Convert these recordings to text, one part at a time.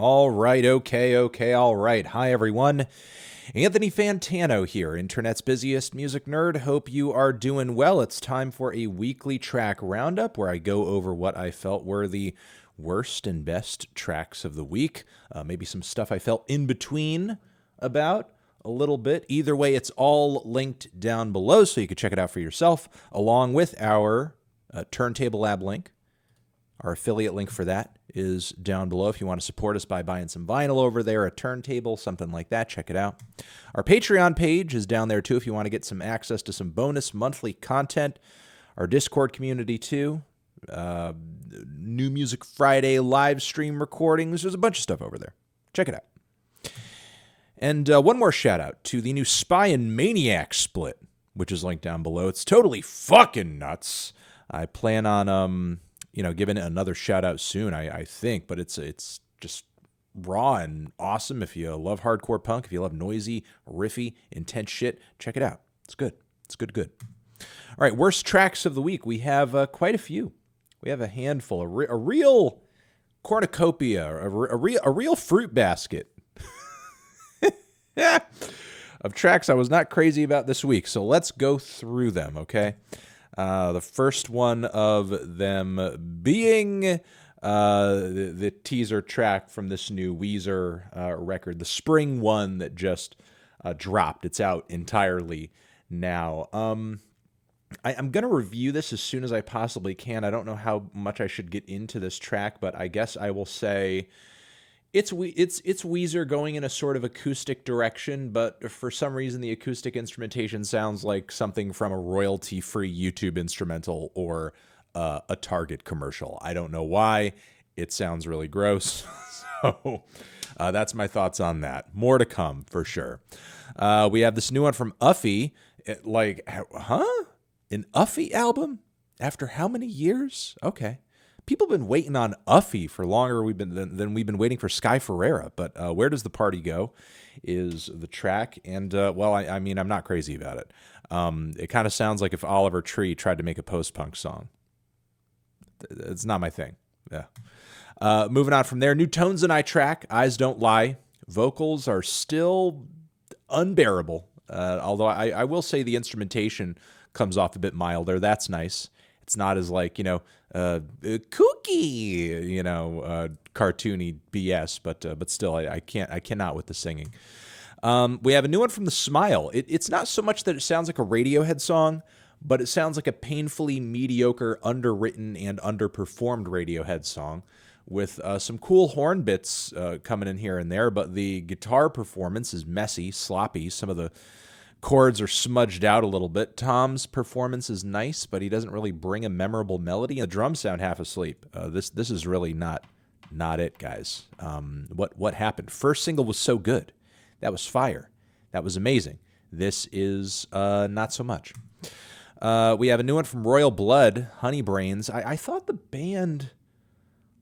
All right, okay, all right. Hi, everyone. Anthony Fantano here, Internet's busiest music nerd. Hope you are doing well. It's time for a weekly track roundup where I go over what I felt were the worst and best tracks of the week. Maybe some stuff I felt in between about a little bit. Either way, it's all linked down below so you can check it out for yourself, along with our Turntable Lab link. Our affiliate link for that is down below if you want to support us by buying some vinyl over there, a turntable, something like that. Check it out. Our Patreon page is down there too if you want to get some access to some bonus monthly content. Our Discord community too. New Music Friday live stream recordings. There's a bunch of stuff over there. Check it out. And one more shout out to the new Spy and Maniac split, which is linked down below. It's totally fucking nuts. I plan on giving it another shout out soon, I think, but it's just raw and awesome. If you love hardcore punk, if you love noisy, riffy, intense shit, check it out. It's good. It's good. All right, worst tracks of the week. We have quite a few. We have a handful, a real cornucopia, a real fruit basket of tracks I was not crazy about this week. So let's go through them, okay? The first one of them being the teaser track from this new Weezer record, the spring one that just dropped. It's out entirely now. I'm going to review this as soon as I possibly can. I don't know how much I should get into this track, but I guess I will say it's Weezer going in a sort of acoustic direction, but for some reason the acoustic instrumentation sounds like something from a royalty-free YouTube instrumental or a Target commercial. I don't know why. It sounds really gross. So that's my thoughts on that. More to come for sure. We have this new one from Uffie. An Uffie album? After how many years? Okay. People have been waiting on Uffie for longer than we've been waiting for Sky Ferreira. But Where Does the Party Go is the track. And, I'm not crazy about it. It kind of sounds like if Oliver Tree tried to make a post-punk song. It's not my thing. Yeah. Moving on from there, New Tones and I track, Eyes Don't Lie. Vocals are still unbearable. Although I will say the instrumentation comes off a bit milder. That's nice. It's not as kooky, cartoony BS, but still, I cannot with the singing. We have a new one from The Smile. It's not so much that it sounds like a Radiohead song, but it sounds like a painfully mediocre, underwritten, and underperformed Radiohead song with some cool horn bits coming in here and there, but the guitar performance is messy, sloppy. Some of the chords are smudged out a little bit. Tom's performance is nice, but he doesn't really bring a memorable melody. The drums sound half asleep. This is really not it, guys. What happened? First single was so good. That was fire. That was amazing. This is not so much. We have a new one from Royal Blood, Honeybrains. I thought the band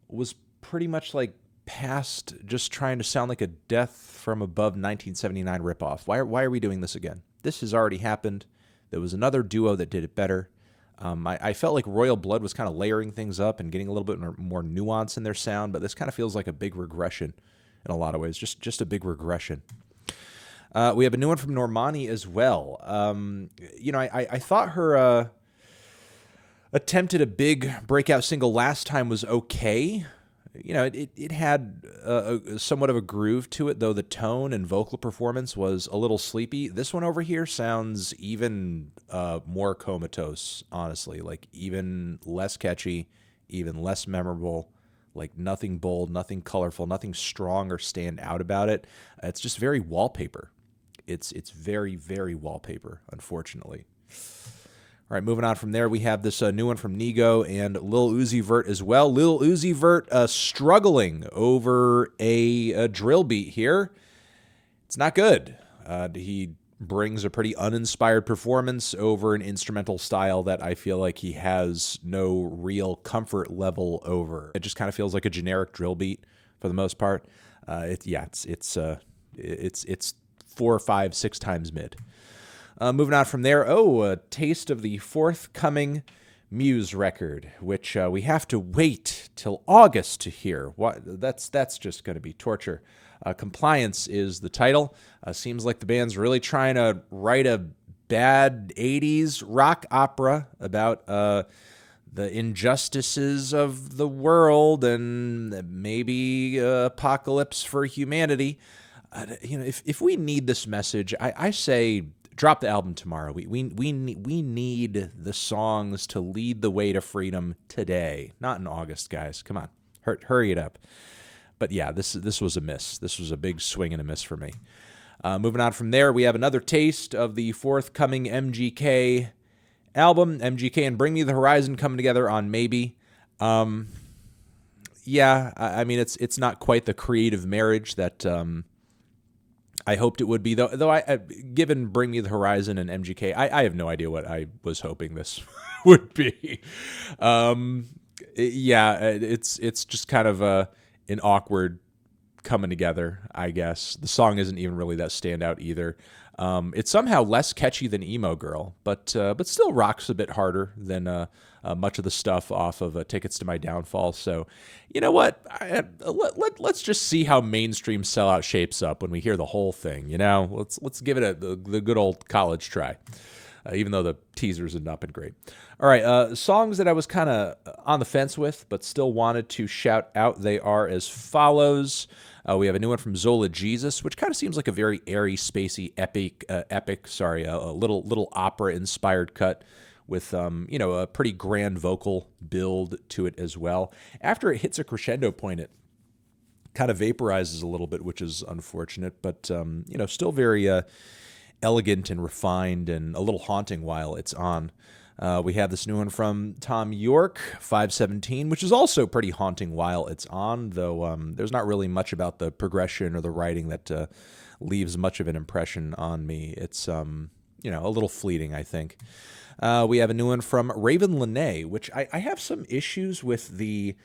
was pretty much like past just trying to sound like a Death from Above 1979 ripoff. Why are we doing this again? This has already happened. There was another duo that did it better. I felt like Royal Blood was kind of layering things up and getting a little bit more nuance in their sound, but this kind of feels like a big regression in a lot of ways. Just a big regression. We have a new one from Normani as well. I thought her attempt at a big breakout single last time was okay. It had somewhat of a groove to it, though the tone and vocal performance was a little sleepy. This one over here sounds even more comatose, honestly, like even less catchy, even less memorable, like nothing bold, nothing colorful, nothing strong or stand out about it. It's just very wallpaper. It's very, very wallpaper, unfortunately. All right, moving on from there, we have this new one from Nigo and Lil Uzi Vert as well. Lil Uzi Vert struggling over a drill beat here. It's not good. He brings a pretty uninspired performance over an instrumental style that I feel like he has no real comfort level over. It just kind of feels like a generic drill beat for the most part. It's 4, 5, 6 times mid. Moving on from there, a taste of the forthcoming Muse record, which we have to wait till August to hear. That's just going to be torture. Compliance is the title. Seems like the band's really trying to write a bad 80s rock opera about the injustices of the world and maybe apocalypse for humanity. If we need this message, I say drop the album tomorrow. We need the songs to lead the way to freedom today, not in August, guys. Come on, hurry it up. But yeah, this was a miss. This was a big swing and a miss for me. Moving on from there, we have another taste of the forthcoming MGK album. MGK and Bring Me the Horizon coming together on Maybe. Yeah, I mean it's not quite the creative marriage that I hoped it would be, though. Given Bring Me the Horizon and MGK, I have no idea what I was hoping this would be. It's just kind of an awkward coming together, I guess. The song isn't even really that standout either. It's somehow less catchy than Emo Girl, but still rocks a bit harder than much of the stuff off of Tickets to My Downfall. So, you know what? Let's just see how mainstream sellout shapes up when we hear the whole thing. Let's give it the good old college try, even though the teasers have not been great. All right, songs that I was kind of on the fence with, but still wanted to shout out. They are as follows. We have a new one from Zola, Jesus, which kind of seems like a very airy, spacey, a little opera-inspired cut with, a pretty grand vocal build to it as well. After it hits a crescendo point, it kind of vaporizes a little bit, which is unfortunate, but, still very elegant and refined and a little haunting while it's on. We have this new one from Thom Yorke, 517, which is also pretty haunting while it's on, though there's not really much about the progression or the writing that leaves much of an impression on me. It's, a little fleeting, I think. We have a new one from Ravyn Lenae, which I have some issues with the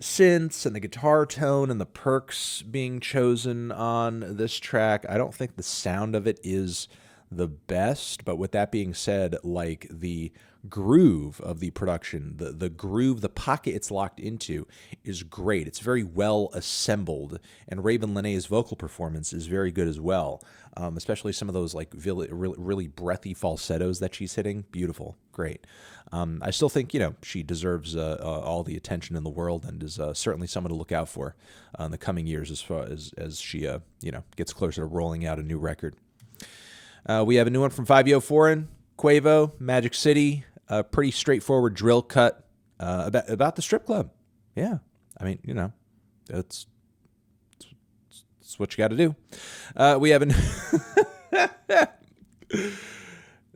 synths and the guitar tone and the perks being chosen on this track. I don't think the sound of it is the best, but with that being said, like the groove of the production, the groove, the pocket it's locked into is great. It's very well assembled, and Ravyn Lenae's vocal performance is very good as well, especially some of those like really breathy falsettos that she's hitting. Beautiful, great. I still think she deserves all the attention in the world and is certainly someone to look out for in the coming years as far as she gets closer to rolling out a new record. We have a new one from Fivio Foreign, Quavo, Magic City, a pretty straightforward drill cut about the strip club. Yeah, I mean, that's what you got to do. We have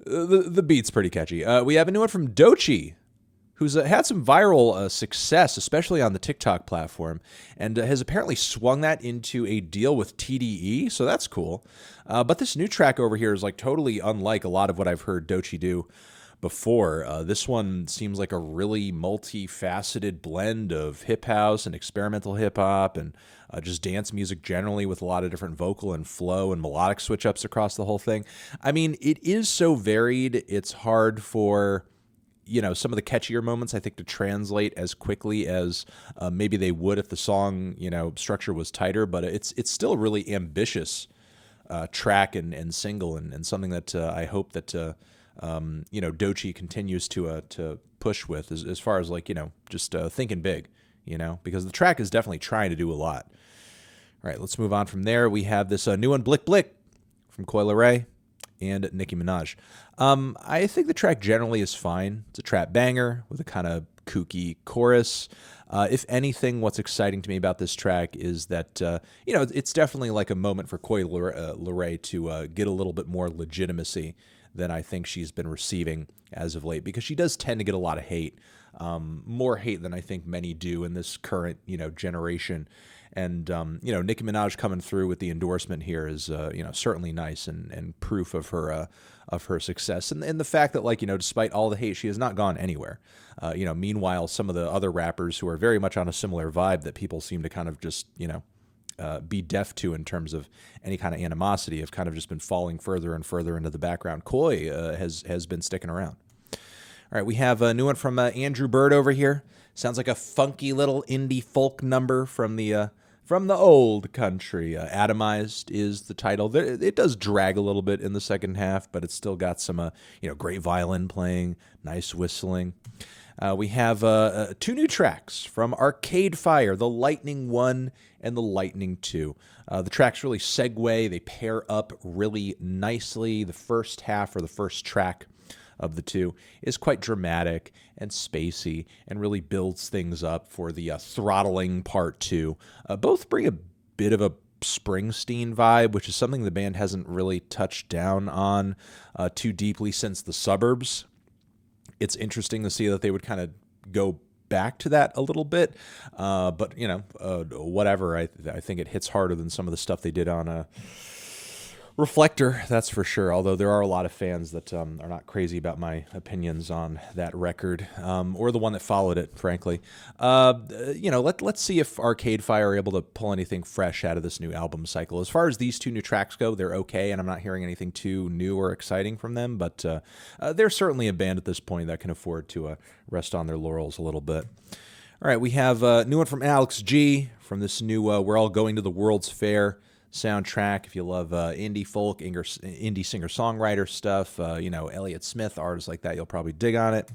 the beat's pretty catchy. We have a new one from Doechii, who's had some viral success, especially on the TikTok platform, and has apparently swung that into a deal with TDE, so that's cool. But this new track over here is like totally unlike a lot of what I've heard Doechii do before. This one seems like a really multifaceted blend of hip house and experimental hip hop and just dance music generally, with a lot of different vocal and flow and melodic switch ups across the whole thing. I mean, it is so varied, it's hard for some of the catchier moments, I think, to translate as quickly as maybe they would if the song, structure was tighter. But it's still a really ambitious track and single, and something that I hope that Doechii continues to push with as far as just thinking big, because the track is definitely trying to do a lot. All right, let's move on from there. We have this new one, Blick from Coi Leray and Nicki Minaj. I think the track generally is fine. It's a trap banger with a kind of kooky chorus. If anything, what's exciting to me about this track is that, it's definitely like a moment for Coi Leray to get a little bit more legitimacy than I think she's been receiving as of late, because she does tend to get a lot of hate, more hate than I think many do in this current, generation. And, Nicki Minaj coming through with the endorsement here is, certainly nice and proof of her success. And the fact that, despite all the hate, she has not gone anywhere. Meanwhile, some of the other rappers who are very much on a similar vibe that people seem to kind of just, be deaf to in terms of any kind of animosity have kind of just been falling further and further into the background. Coi has been sticking around. All right, we have a new one from Andrew Bird over here. Sounds like a funky little indie folk number from the old country. Atomized is the title. It does drag a little bit in the second half, but it's still got some great violin playing, nice whistling. We have 2 new tracks from Arcade Fire, the Lightning 1 and the Lightning 2. The tracks really segue. They pair up really nicely. The first half, or the first track of the 2, is quite dramatic and spacey and really builds things up for the throttling part 2. Both bring a bit of a Springsteen vibe, which is something the band hasn't really touched down on too deeply since The Suburbs. It's interesting to see that they would kind of go back to that a little bit, but whatever. I think it hits harder than some of the stuff they did on Reflector, that's for sure, although there are a lot of fans that are not crazy about my opinions on that record, or the one that followed it, frankly. Let's see if Arcade Fire are able to pull anything fresh out of this new album cycle. As far as these 2 new tracks go, they're okay, and I'm not hearing anything too new or exciting from them, but they're certainly a band at this point that can afford to rest on their laurels a little bit. All right, we have a new one from Alex G from this new We're All Going to the World's Fair soundtrack. If you love indie folk, indie singer-songwriter stuff, Elliott Smith, artists like that, you'll probably dig on it.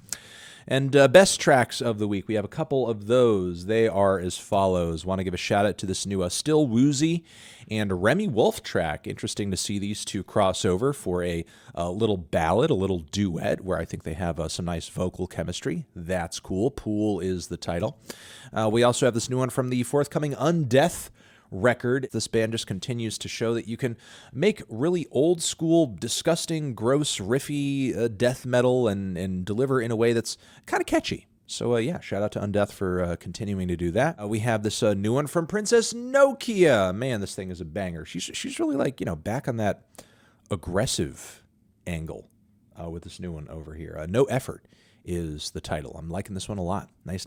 And best tracks of the week. We have a couple of those. They are as follows. Want to give a shout out to this new Still Woozy and Remi Wolf track. Interesting to see these 2 cross over for a little ballad, a little duet, where I think they have some nice vocal chemistry. That's cool. Pool is the title. We also have this new one from the forthcoming Undeath record. This band just continues to show that you can make really old school, disgusting, gross, riffy death metal and deliver in a way that's kind of catchy. So shout out to Undeath for continuing to do that. We have this new one from Princess Nokia. Man, this thing is a banger. She's really back on that aggressive angle with this new one over here. No Effort is the title. I'm liking this one a lot. Nice.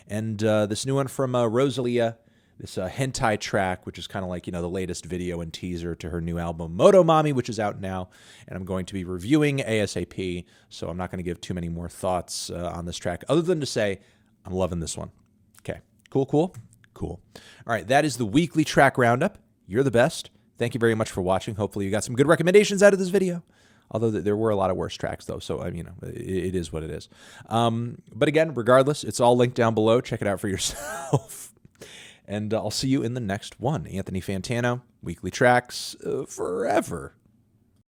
And this new one from Rosalía. This HENTAI track, which is kind of like, the latest video and teaser to her new album, Motomami, which is out now, and I'm going to be reviewing ASAP, so I'm not going to give too many more thoughts on this track, other than to say I'm loving this one. Okay, cool. All right, that is the weekly track roundup. You're the best. Thank you very much for watching. Hopefully you got some good recommendations out of this video, although there were a lot of worse tracks, though, so, it is what it is. But again, regardless, it's all linked down below. Check it out for yourself. And I'll see you in the next one. Anthony Fantano, Weekly Tracks, forever.